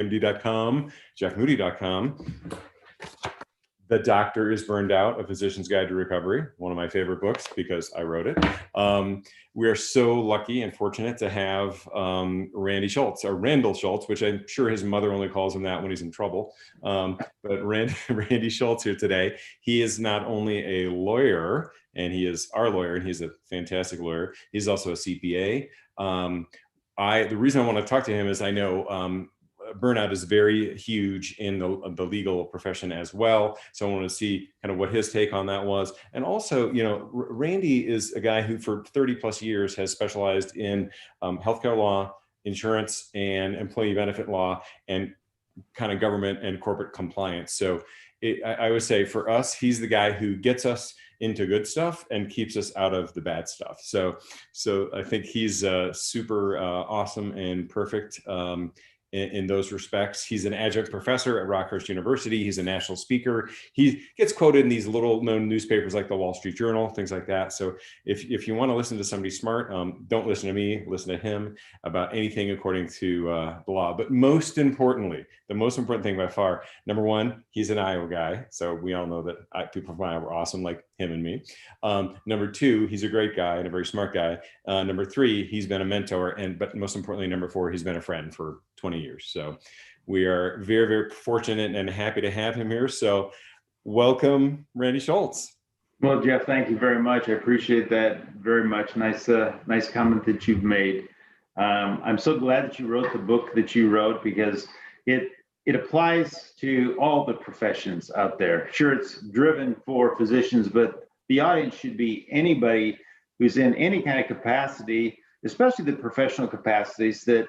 jackmoody.com, jackmoody.com. The Doctor is Burned Out, A Physician's Guide to Recovery, one of my favorite books because I wrote it. We are so lucky and fortunate to have Randy Schultz, or Randal Schultz, which I'm sure his mother only calls him that when he's in trouble. But Randy Schultz here today. He is not only a lawyer, and he is our lawyer, and he's a fantastic lawyer. He's also a CPA. The reason I want to talk to him is I know burnout is very huge in the legal profession as well. So I want to see kind of what his take on that was. And also, you know, Randy is a guy who for 30 plus years has specialized in healthcare law, insurance, and employee benefit law, and kind of government and corporate compliance. So I would say for us, he's the guy who gets us into good stuff and keeps us out of the bad stuff. So I think he's super awesome and perfect in those respects. He's an adjunct professor at Rockhurst University. He's a national speaker. He gets quoted in these little known newspapers like the Wall Street Journal, things like that. So if you want to listen to somebody smart, don't listen to me, listen to him about anything according to the law. But most importantly, the most important thing by far, number one, he's an Iowa guy. So we all know that people from Iowa are awesome, like him and me. Number two, he's a great guy and a very smart guy. Number three, he's been a mentor, but most importantly, number four, he's been a friend for 20 years. So we are very, very fortunate and happy to have him here. So welcome, Randy Schultz. Well, Jeff, thank you very much. I appreciate that very much. Nice comment that you've made. I'm so glad that you wrote the book that you wrote, because it applies to all the professions out there. Sure, it's driven for physicians, but the audience should be anybody who's in any kind of capacity, especially the professional capacities that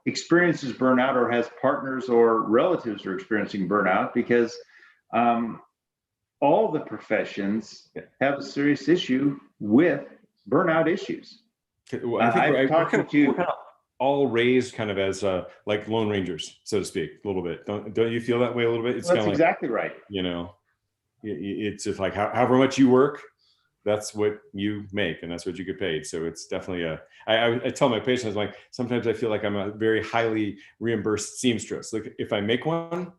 experiences burnout or has partners or relatives who are experiencing burnout, because all the professions have a serious issue with burnout issues. Well, I think we're kind of all raised kind of as like Lone Rangers, so to speak, a little bit. Don't you feel that way a little bit? It's that's exactly right. You know, it's just like however much you work, that's what you make, and that's what you get paid. So it's definitely I tell my patients, like, sometimes I feel like I'm a very highly reimbursed seamstress. Like if I make one,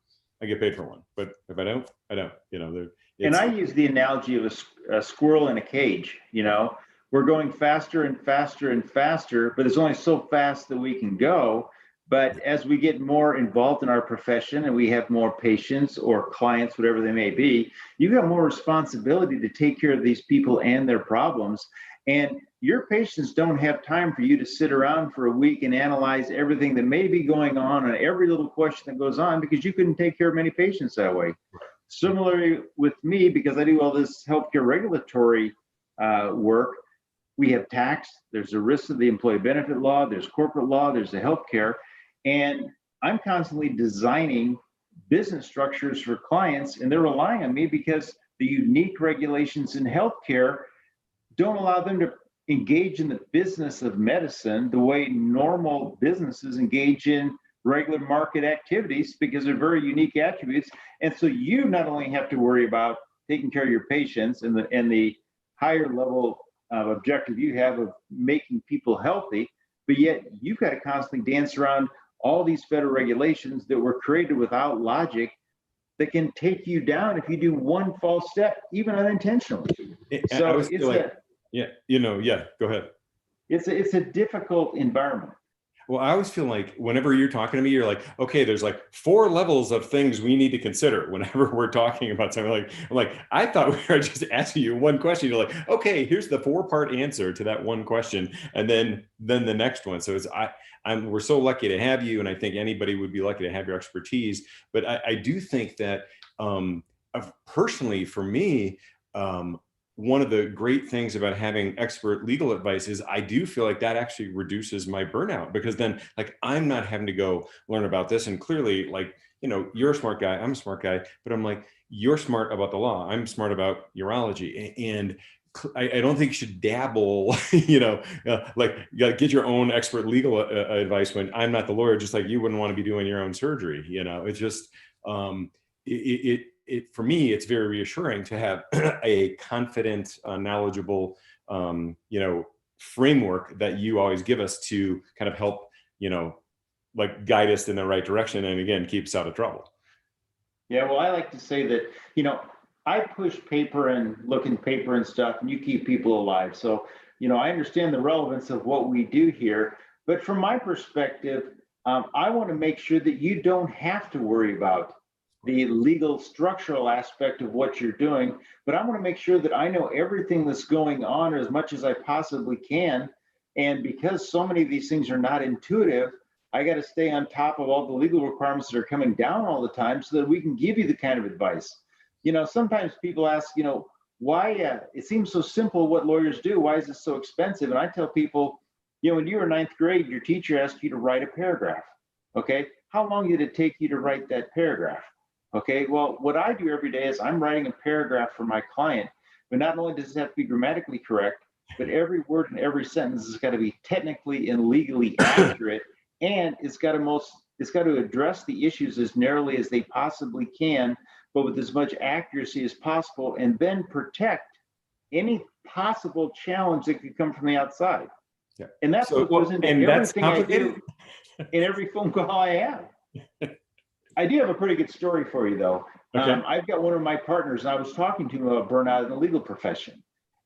I get paid for one, but if I don't, I don't. You know, and I use the analogy of a squirrel in a cage. You know, we're going faster and faster and faster, but it's only so fast that we can go. But as we get more involved in our profession and we have more patients or clients, whatever they may be, you've got more responsibility to take care of these people and their problems. And your patients don't have time for you to sit around for a week and analyze everything that may be going on and every little question that goes on, because you couldn't take care of many patients that way. Similarly with me, because I do all this healthcare regulatory work, we have tax, there's the risks of the employee benefit law, there's corporate law, there's the healthcare. And I'm constantly designing business structures for clients, and they're relying on me because the unique regulations in healthcare don't allow them to engage in the business of medicine the way normal businesses engage in regular market activities, because they're very unique attributes. And so you not only have to worry about taking care of your patients and the higher level objective you have of making people healthy, but yet you've got to constantly dance around all these federal regulations that were created without logic that can take you down if you do one false step, even unintentionally. So go ahead. It's a difficult environment. Well, I always feel like whenever you're talking to me, you're like, okay, there's like 4 levels of things we need to consider whenever we're talking about something. I'm like, I thought we were just asking you one question. You're like, okay, here's the 4-part answer to that one question, and then the next one. So we're so lucky to have you, and I think anybody would be lucky to have your expertise. But I do think that personally, for me, one of the great things about having expert legal advice is I do feel like that actually reduces my burnout, because then like I'm not having to go learn about this. And clearly, like, you know, you're a smart guy, I'm a smart guy, but I'm like, you're smart about the law, I'm smart about urology. And I don't think you should dabble, get your own expert legal advice when I'm not the lawyer, just like you wouldn't want to be doing your own surgery. You know, it's just, for me, it's very reassuring to have a confident, knowledgeable, framework that you always give us to kind of help, like guide us in the right direction, and again, keep us out of trouble. Yeah, well, I like to say that, I push paper and look in paper and stuff, and you keep people alive. So, I understand the relevance of what we do here, but from my perspective, I want to make sure that you don't have to worry about the legal structural aspect of what you're doing, but I want to make sure that I know everything that's going on as much as I possibly can. And because so many of these things are not intuitive, I got to stay on top of all the legal requirements that are coming down all the time so that we can give you the kind of advice. Sometimes people ask, why it seems so simple what lawyers do. Why is it so expensive? And I tell people, when you were ninth grade, your teacher asked you to write a paragraph. Okay. How long did it take you to write that paragraph? Okay. Well, what I do every day is I'm writing a paragraph for my client, but not only does it have to be grammatically correct, but every word and every sentence has got to be technically and legally accurate. And it's got to address the issues as narrowly as they possibly can, but with as much accuracy as possible, and then protect any possible challenge that could come from the outside. Yeah. And that's what goes into everything I do in every phone call I have. I do have a pretty good story for you, though. Okay. I've got one of my partners, and I was talking to him about burnout in the legal profession.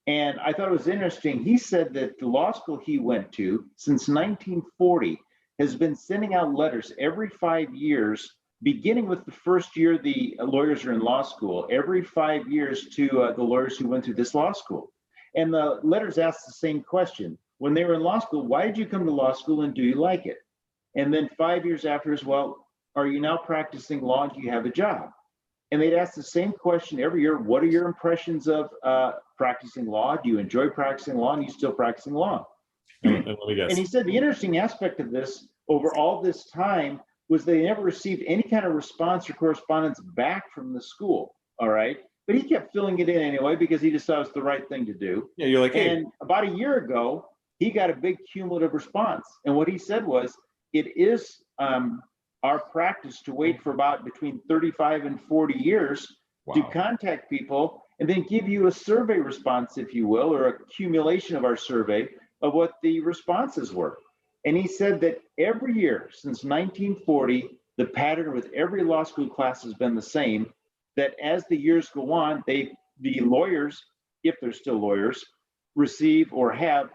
And I thought it was interesting. He said that the law school he went to since 1940 has been sending out letters every 5 years, beginning with the first year the lawyers are in law school, every 5 years to the lawyers who went through this law school. And the letters ask the same question. When they were in law school, why did you come to law school and do you like it? And then 5 years after as well, are you now practicing law and do you have a job? And they'd ask the same question every year. What are your impressions of practicing law? Do you enjoy practicing law, and you still practicing law? And let me guess. And he said the interesting aspect of this over all this time was they never received any kind of response or correspondence back from the school. All right. But he kept filling it in anyway because he just thought it was the right thing to do. Yeah, you're like, hey. And about a year ago, he got a big cumulative response. And what he said was, it is our practice to wait for about between 35 and 40 years to contact people and then give you a survey response, if you will, or accumulation of our survey of what the responses were. And he said that every year since 1940, the pattern with every law school class has been the same, that as the years go on, the lawyers, if they're still lawyers, receive or have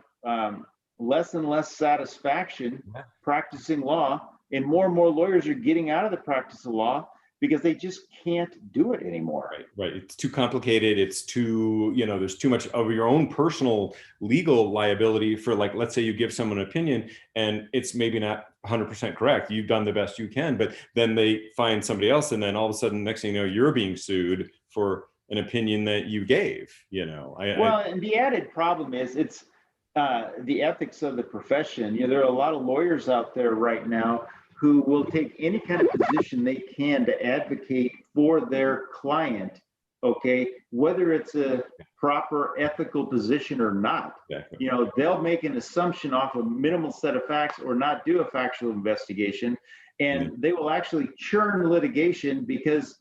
less and less satisfaction practicing law, and more lawyers are getting out of the practice of law because they just can't do it anymore. Right. It's too complicated. It's too, there's too much of your own personal legal liability for, like, let's say you give someone an opinion and it's maybe not 100% correct. You've done the best you can, but then they find somebody else, and then all of a sudden, next thing you know, you're being sued for an opinion that you gave, and the added problem is it's the ethics of the profession. There are a lot of lawyers out there right now who will take any kind of position they can to advocate for their client, okay, whether it's a proper ethical position or not. Exactly. They'll make an assumption off a minimal set of facts or not do a factual investigation, and they will actually churn litigation because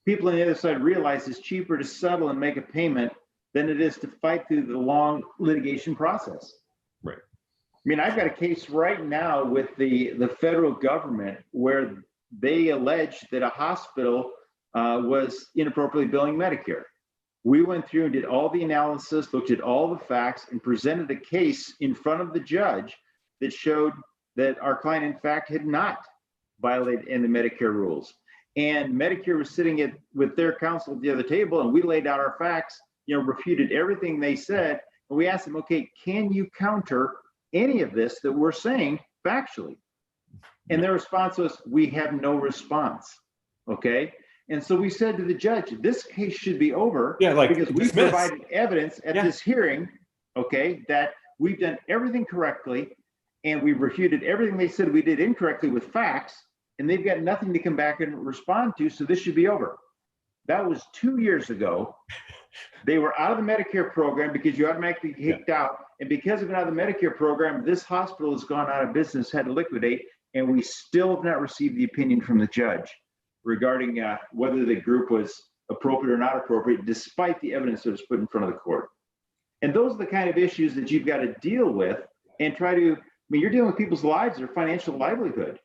people on the other side realize it's cheaper to settle and make a payment than it is to fight through the long litigation process. Right. I mean, I've got a case right now with the federal government where they allege that a hospital was inappropriately billing Medicare. We went through and did all the analysis, looked at all the facts, and presented a case in front of the judge that showed that our client, in fact, had not violated any Medicare rules. And Medicare was sitting with their counsel at the other table, and we laid out our facts, refuted everything they said. And we asked them, okay, can you counter any of this that we're saying factually? And their response was, we have no response. Okay. And so we said to the judge, this case should be over because we provided evidence at this hearing, okay, that we've done everything correctly and we refuted everything they said we did incorrectly with facts, and they've got nothing to come back and respond to, so this should be over. That was 2 years ago. They were out of the Medicare program because you automatically kicked out. And because of being out of the Medicare program, this hospital has gone out of business, had to liquidate, and we still have not received the opinion from the judge regarding whether the group was appropriate or not appropriate, despite the evidence that was put in front of the court. And those are the kind of issues that you've got to deal with and try to, you're dealing with people's lives, their financial livelihood.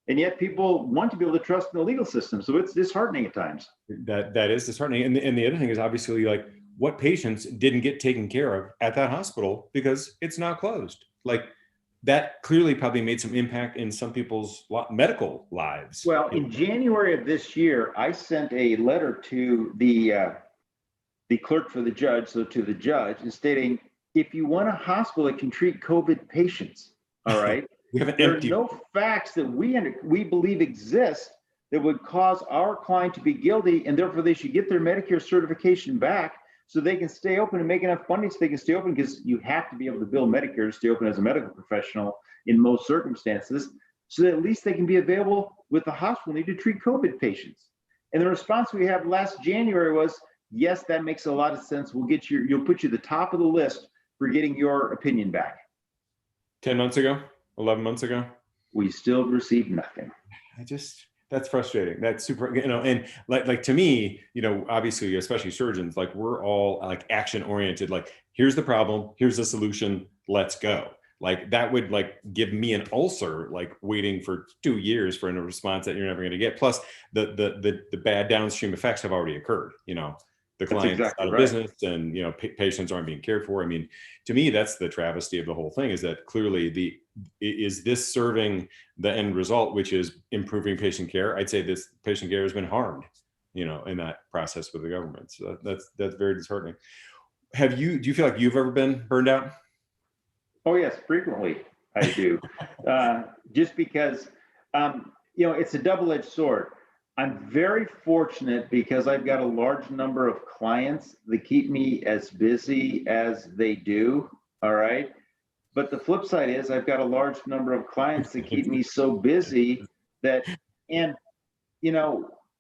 And yet people want to be able to trust in the legal system. So it's disheartening at times. That is disheartening. And the other thing is obviously like what patients didn't get taken care of at that hospital because it's now closed. Like that clearly probably made some impact in some people's medical lives. Well, in January of this year, I sent a letter to the clerk for the judge, so to the judge, and stating, if you want a hospital that can treat COVID patients, all right, we have there are no facts that we believe exist that would cause our client to be guilty, and therefore they should get their Medicare certification back so they can stay open and make enough money so they can stay open, because you have to be able to bill Medicare to stay open as a medical professional in most circumstances, so that at least they can be available with the hospital need to treat COVID patients. And the response we had last January was, yes, that makes a lot of sense. You'll put you at the top of the list for getting your opinion back. 10 months ago, 11 months ago. We still received nothing. That's frustrating. That's super, and like to me, obviously, especially surgeons, like we're all like action oriented, like here's the problem, here's the solution, let's go. Like that would like give me an ulcer, like waiting for 2 years for a response that you're never going to get. Plus the bad downstream effects have already occurred, the client's out of business and, patients aren't being cared for. I mean, to me, that's the travesty of the whole thing, is that clearly is this serving the end result, which is improving patient care? I'd say this patient care has been harmed, in that process with the government. So that's very disheartening. Do you feel like you've ever been burned out? Oh yes, frequently I do. Just because, it's a double-edged sword. I'm very fortunate because I've got a large number of clients that keep me as busy as they do. All right. But the flip side is I've got a large number of clients that keep me so busy that,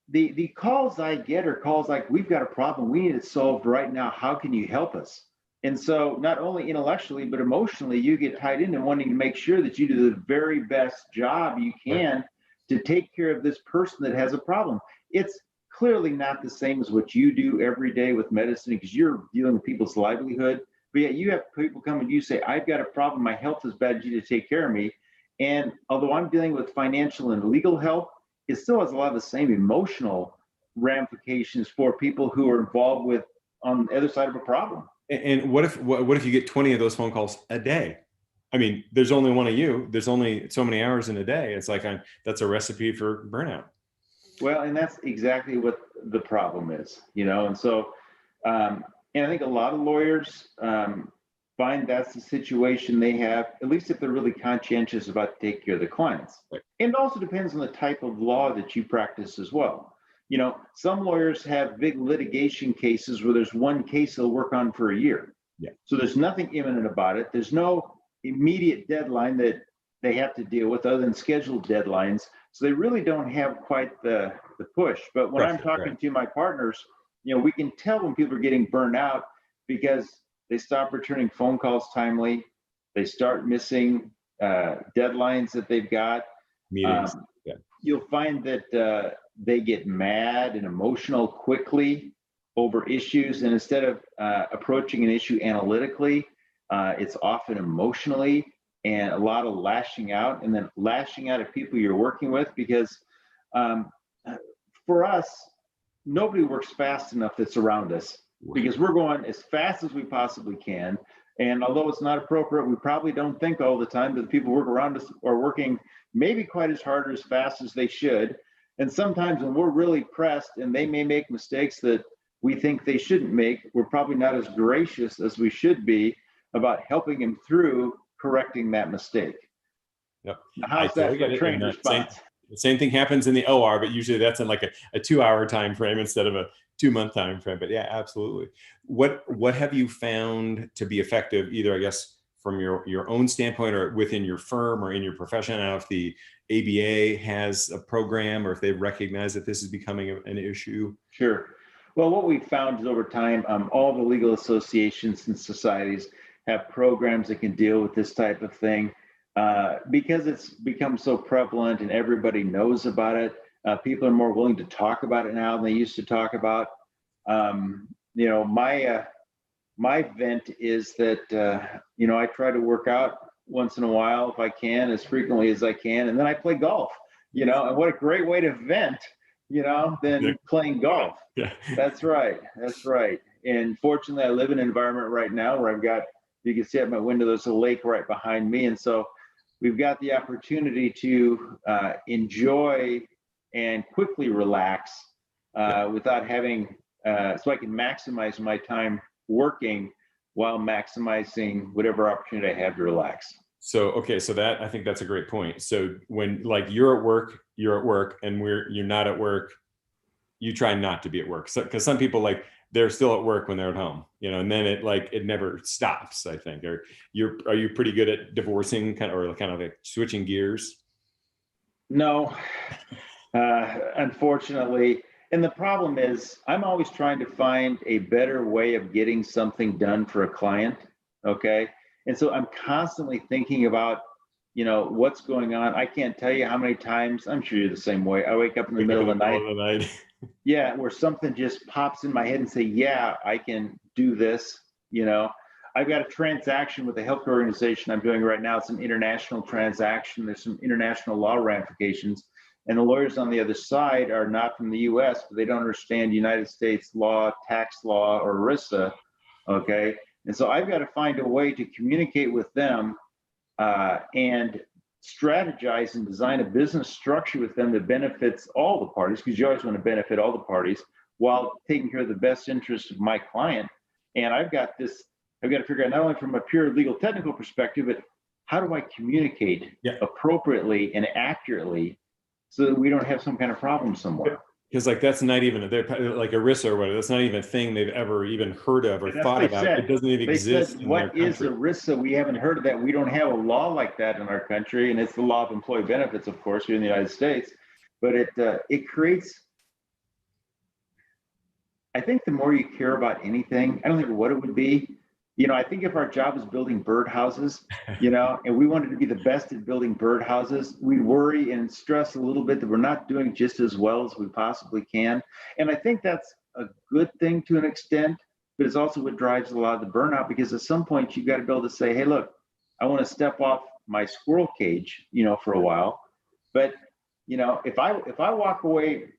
the calls I get are calls like, we've got a problem, we need it solved right now. How can you help us? And so not only intellectually, but emotionally, you get tied into wanting to make sure that you do the very best job you can to take care of this person that has a problem. It's clearly not the same as what you do every day with medicine, because you're dealing with people's livelihood. But yet you have people come and you say, I've got a problem, my health is bad, you need to take care of me. And although I'm dealing with financial and legal help, it still has a lot of the same emotional ramifications for people who are involved with on the other side of a problem. And what if you get 20 of those phone calls a day? I mean, there's only one of you. There's only so many hours in a day. It's like that's a recipe for burnout. Well, and that's exactly what the problem is, And so, and I think a lot of lawyers find that's the situation they have, at least if they're really conscientious about taking care of the clients. Right. And it also depends on the type of law that you practice as well. Some lawyers have big litigation cases where there's one case they'll work on for a year. Yeah. So there's nothing imminent about it. There's no immediate deadline that they have to deal with other than scheduled deadlines. So they really don't have quite the push. But when I'm talking to my partners, we can tell when people are getting burned out because they stop returning phone calls timely. They start missing deadlines that they've got. Meetings. You'll find that they get mad and emotional quickly over issues. And instead of approaching an issue analytically, it's often emotionally and a lot of lashing out, and then lashing out at people you're working with, because for us, nobody works fast enough that's around us, because we're going as fast as we possibly can. And although it's not appropriate, we probably don't think all the time that the people who work around us are working maybe quite as hard or as fast as they should. And sometimes when we're really pressed and they may make mistakes that we think they shouldn't make, we're probably not as gracious as we should be about helping them through correcting that mistake. Yep. How's that for trained response? The same thing happens in the OR, but usually that's in like a 2-hour time frame instead of a 2-month time frame. But yeah, absolutely. What have you found to be effective, either I guess from your own standpoint or within your firm or in your profession? I don't know if the ABA has a program or if they recognize that this is becoming an issue. Sure. Well, what we've found is over time, all the legal associations and societies have programs that can deal with this type of thing. Because it's become so prevalent and everybody knows about it, people are more willing to talk about it now than they used to talk about. My vent is that, I try to work out once in a while if I can, as frequently as I can, and then I play golf. and what a great way to vent, than playing golf. Yeah. That's right. That's right. And fortunately, I live in an environment right now where you can see out my window, there's a lake right behind me. And so we've got the opportunity to enjoy and quickly relax without having, so I can maximize my time working while maximizing whatever opportunity I have to relax. So, okay. So I think that's a great point. So when like you're at work and you're not at work, you try not to be at work. So, cause some people like they're still at work when they're at home, and then it never stops, I think. Are you pretty good at divorcing kind of like switching gears? No, unfortunately. And the problem is I'm always trying to find a better way of getting something done for a client. Okay. And so I'm constantly thinking about, what's going on. I can't tell you how many times, I'm sure you're the same way. I wake up in the middle of the night. Yeah, where something just pops in my head and say, yeah, I can do this. I've got a transaction with a healthcare organization I'm doing right now. It's an international transaction. There's some international law ramifications. And the lawyers on the other side are not from the US, but they don't understand United States law, tax law, or ERISA. Okay. And so I've got to find a way to communicate with them and strategize and design a business structure with them that benefits all the parties, because you always want to benefit all the parties while taking care of the best interest of my client. And I've got to figure out not only from a pure legal technical perspective, but how do I communicate appropriately and accurately so that we don't have some kind of problem somewhere. Because like that's not even like ERISA or whatever. That's not even a thing they've ever even heard of or thought about. It doesn't even exist. What is ERISA? We haven't heard of that. We don't have a law like that in our country, and it's the law of employee benefits, of course, here in the United States. But it creates. I think the more you care about anything, I don't think what it would be. I think if our job is building birdhouses, and we wanted to be the best at building birdhouses, we worry and stress a little bit that we're not doing just as well as we possibly can. And I think that's a good thing to an extent, but it's also what drives a lot of the burnout, because at some point you've got to be able to say, hey, look, I want to step off my squirrel cage, for a while. But, if I walk away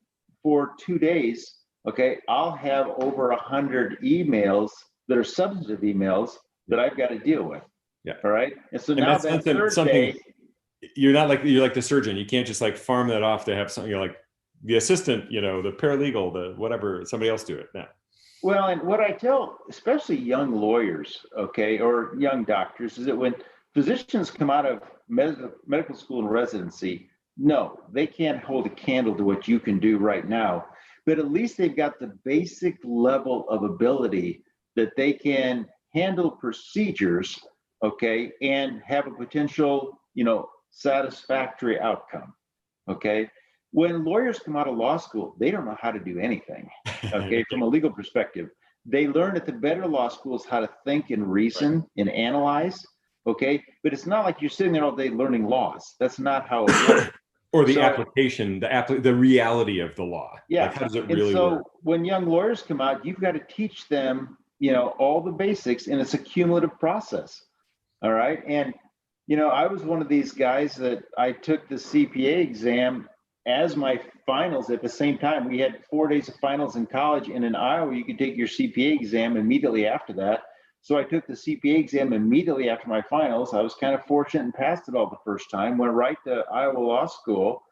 for 2 days, okay, I'll have over 100 emails that are substantive emails that I've got to deal with. Yeah. All right. And so now that third day, you're like the surgeon. You can't just like farm that off to have something. You're like the assistant, the paralegal, the whatever, somebody else do it. Yeah. Well, and what I tell, especially young lawyers, okay, or young doctors, is that when physicians come out of medical school and residency, no, they can't hold a candle to what you can do right now, but at least they've got the basic level of ability that they can handle procedures, okay, and have a potential, satisfactory outcome, okay? When lawyers come out of law school, they don't know how to do anything, okay, from a legal perspective. They learn at the better law schools how to think and reason and analyze, okay? But it's not like you're sitting there all day learning laws. That's not how it works. Or the application, the reality of the law. Yeah. Like, how does it really work? So when young lawyers come out, you've got to teach them all the basics, and it's a cumulative process. All right. And, I was one of these guys that I took the CPA exam as my finals at the same time. We had 4 days of finals in college, and in Iowa, you could take your CPA exam immediately after that. So I took the CPA exam immediately after my finals. I was kind of fortunate and passed it all the first time, went right to Iowa Law School,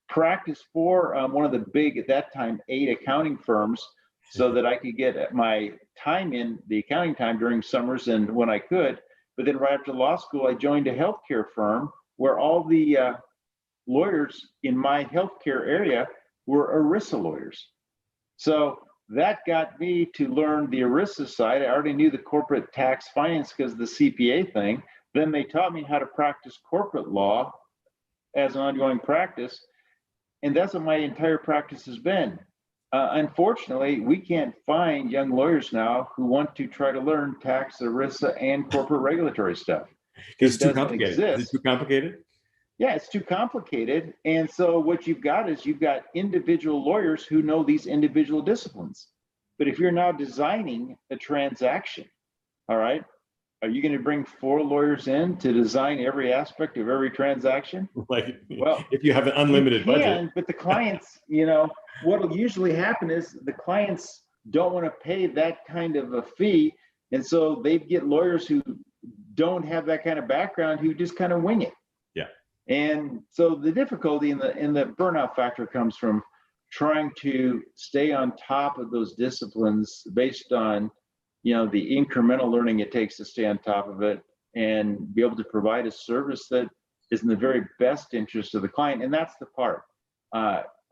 practiced for one of the big, at that time, 8 accounting firms, so that I could get my time in, the accounting time during summers and when I could. But then right after law school, I joined a healthcare firm where all the lawyers in my healthcare area were ERISA lawyers. So that got me to learn the ERISA side. I already knew the corporate tax finance because of the CPA thing. Then they taught me how to practice corporate law as an ongoing practice. And that's what my entire practice has been. Unfortunately, we can't find young lawyers now who want to try to learn tax, ERISA, and corporate regulatory stuff. It's too complicated. Is it too complicated? Yeah, it's too complicated. And so what you've got is you've got individual lawyers who know these individual disciplines. But if you're now designing a transaction, all right, are you going to bring 4 lawyers in to design every aspect of every transaction? Like, Well, if you have an unlimited you can, budget. but the clients, what will usually happen is the clients don't want to pay that kind of a fee. And so they get lawyers who don't have that kind of background, who just kind of wing it. Yeah. And so the difficulty in the burnout factor comes from trying to stay on top of those disciplines based on, the incremental learning it takes to stay on top of it and be able to provide a service that is in the very best interest of the client. And that's the part.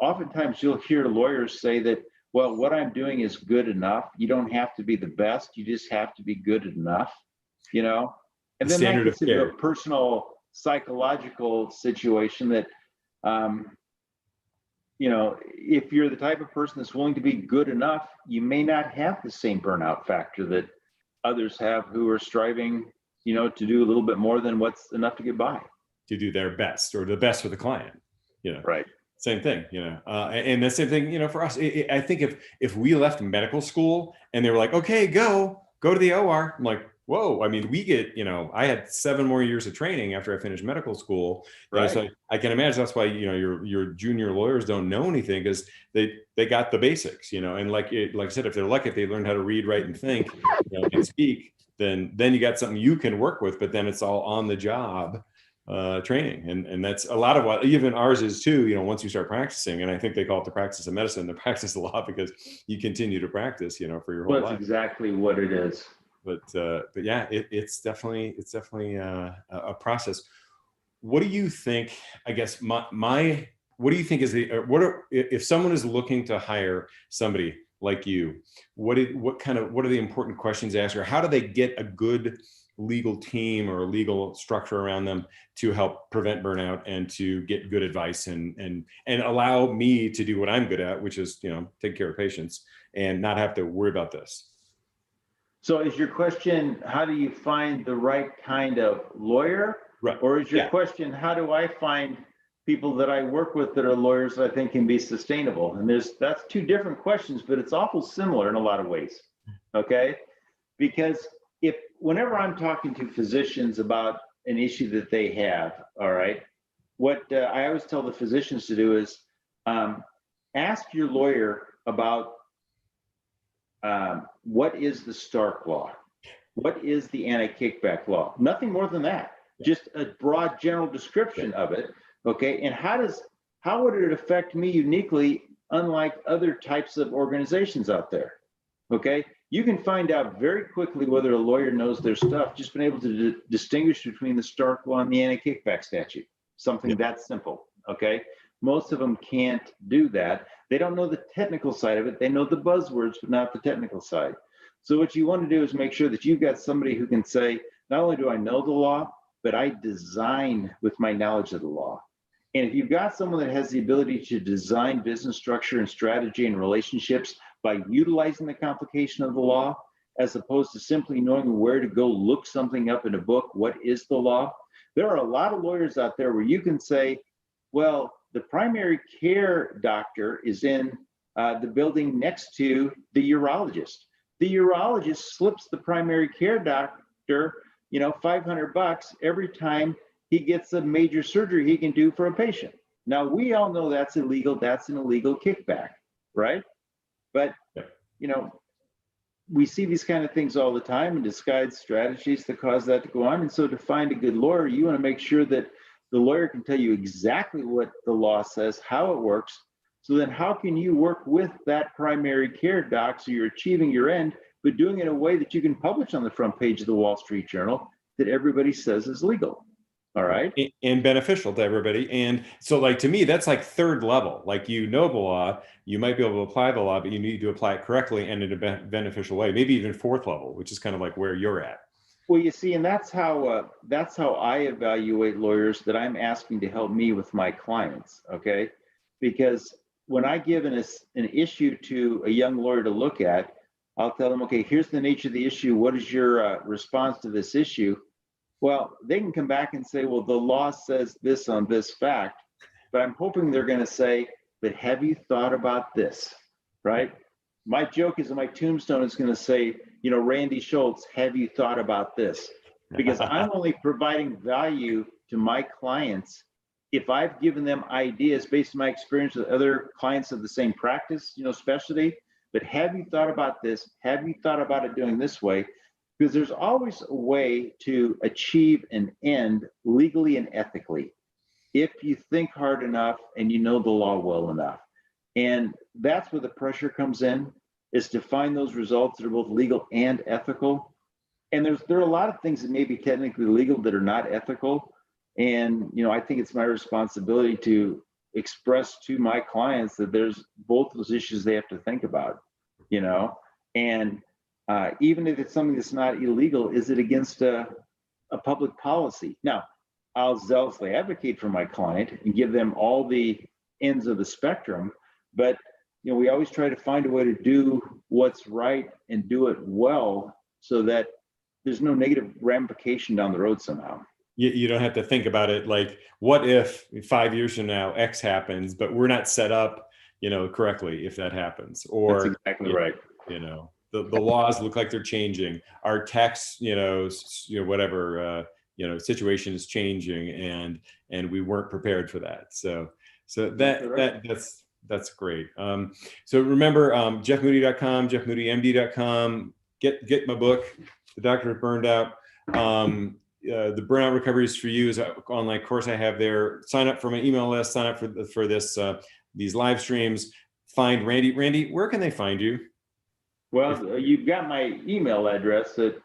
Oftentimes you'll hear lawyers say that, well, what I'm doing is good enough. You don't have to be the best. You just have to be good enough, And then that gets into a personal psychological situation that, if you're the type of person that's willing to be good enough, you may not have the same burnout factor that others have who are striving, to do a little bit more than what's enough to get by. To do their best, or the best for the client, Right. Same thing, and the same thing, for us. I think if we left medical school and they were like, okay, go to the OR, I'm like, whoa. I mean, we get, I had 7 more years of training after I finished medical school. Right. So I can imagine that's why, your junior lawyers don't know anything, because they got the basics, and like I said, if they're lucky, if they learn how to read, write, and think, and speak, then you got something you can work with. But then it's all on the job training, and that's a lot of what even ours is too. Once you start practicing, and I think they call it the practice of medicine, the practice of law, because you continue to practice, for your whole life. That's exactly what it is. But yeah, it's definitely a process. What do you think? I guess what do you think is if someone is looking to hire somebody like you, what are the important questions to ask, or how do they get a good legal team or a legal structure around them to help prevent burnout and to get good advice and allow me to do what I'm good at, which is, take care of patients and not have to worry about this? So is your question, how do you find the right kind of lawyer? Right. Or is your question, how do I find people that I work with that are lawyers that I think can be sustainable? And that's 2 different questions, but it's awful similar in a lot of ways. Okay. Because whenever I'm talking to physicians about an issue that they have, all right, what I always tell the physicians to do is ask your lawyer about what is the Stark Law? What is the anti-kickback law? Nothing more than that. Just a broad general description of it. Okay. And how would it affect me uniquely, unlike other types of organizations out there? Okay. You can find out very quickly whether a lawyer knows their stuff, just being able to distinguish between the Stark Law and the anti-kickback statute. Something that simple. Okay. Most of them can't do that. They don't know the technical side of it. They know the buzzwords, but not the technical side. So what you want to do is make sure that you've got somebody who can say, not only do I know the law, but I design with my knowledge of the law. And if you've got someone that has the ability to design business structure and strategy and relationships by utilizing the complication of the law, as opposed to simply knowing where to go look something up in a book, what is the law? There are a lot of lawyers out there where you can say, well, the primary care doctor is in the building next to the urologist. The urologist slips the primary care doctor, $500 every time he gets a major surgery he can do for a patient. Now, we all know that's illegal. That's an illegal kickback, right? But, we see these kind of things all the time and disguised strategies that cause that to go on. And so to find a good lawyer, you want to make sure that the lawyer can tell you exactly what the law says, how it works. So then how can you work with that primary care doc so you're achieving your end, but doing it in a way that you can publish on the front page of the Wall Street Journal that everybody says is legal? All right. And beneficial to everybody. And so, like, to me, that's like 3rd level. Like, the law, you might be able to apply the law, but you need to apply it correctly and in a beneficial way. Maybe even 4th level, which is kind of like where you're at. Well, you see, and that's how I evaluate lawyers that I'm asking to help me with my clients. Okay. Because when I give an issue to a young lawyer to look at, I'll tell them, okay, here's the nature of the issue. What is your response to this issue? Well, they can come back and say, well, the law says this on this fact, but I'm hoping they're going to say, but have you thought about this, right? My joke is that my tombstone is going to say, Randy Schultz, have you thought about this? because I'm only providing value to my clients if I've given them ideas based on my experience with other clients of the same practice, specialty. But have you thought about this? Have you thought about it doing this way? Because there's always a way to achieve an end legally and ethically if you think hard enough and you know the law well enough. And that's where the pressure comes in, is to find those results that are both legal and ethical. And there are a lot of things that may be technically legal that are not ethical. And I think it's my responsibility to express to my clients that there's both those issues they have to think about, and even if it's something that's not illegal, is it against a public policy? Now, I'll zealously advocate for my client and give them all the ends of the spectrum, but we always try to find a way to do what's right and do it well so that there's no negative ramification down the road somehow. You don't have to think about it like, what if 5 years from now X happens, but we're not set up, correctly if that happens. Or that's exactly right. The laws look like they're changing. Our tax, whatever, situation is changing, and we weren't prepared for that. So that's great. So remember, jeffmoody.com, jeffmoodymd.com. Get my book, The Doctor of Burned Out. The Burnout Recovery is for You is an online course I have there. Sign up for my email list. Sign up for this these live streams. Find Randy. Randy, where can they find you? Well, you've got my email address at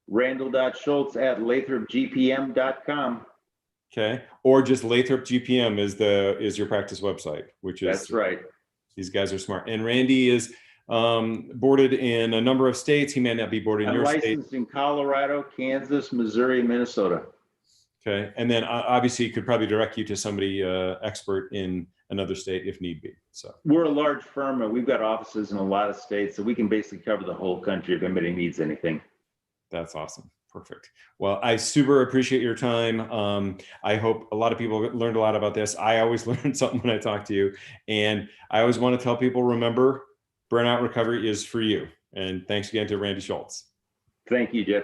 randal.schultz@lathropgpm.com. Okay, or just Lathrop GPM is your practice website, which is, that's right. These guys are smart. And Randy is boarded in a number of states. He may not be boarded in your state. I'm licensed in Colorado, Kansas, Missouri, and Minnesota. Okay, and then obviously he could probably direct you to somebody expert in another state if need be. So we're a large firm and we've got offices in a lot of states, so we can basically cover the whole country if anybody needs anything. That's awesome. Perfect. Well, I super appreciate your time. I hope a lot of people learned a lot about this. I always learn something when I talk to you. And I always want to tell people, remember, burnout recovery is for you. And thanks again to Randy Schultz. Thank you, Jeff.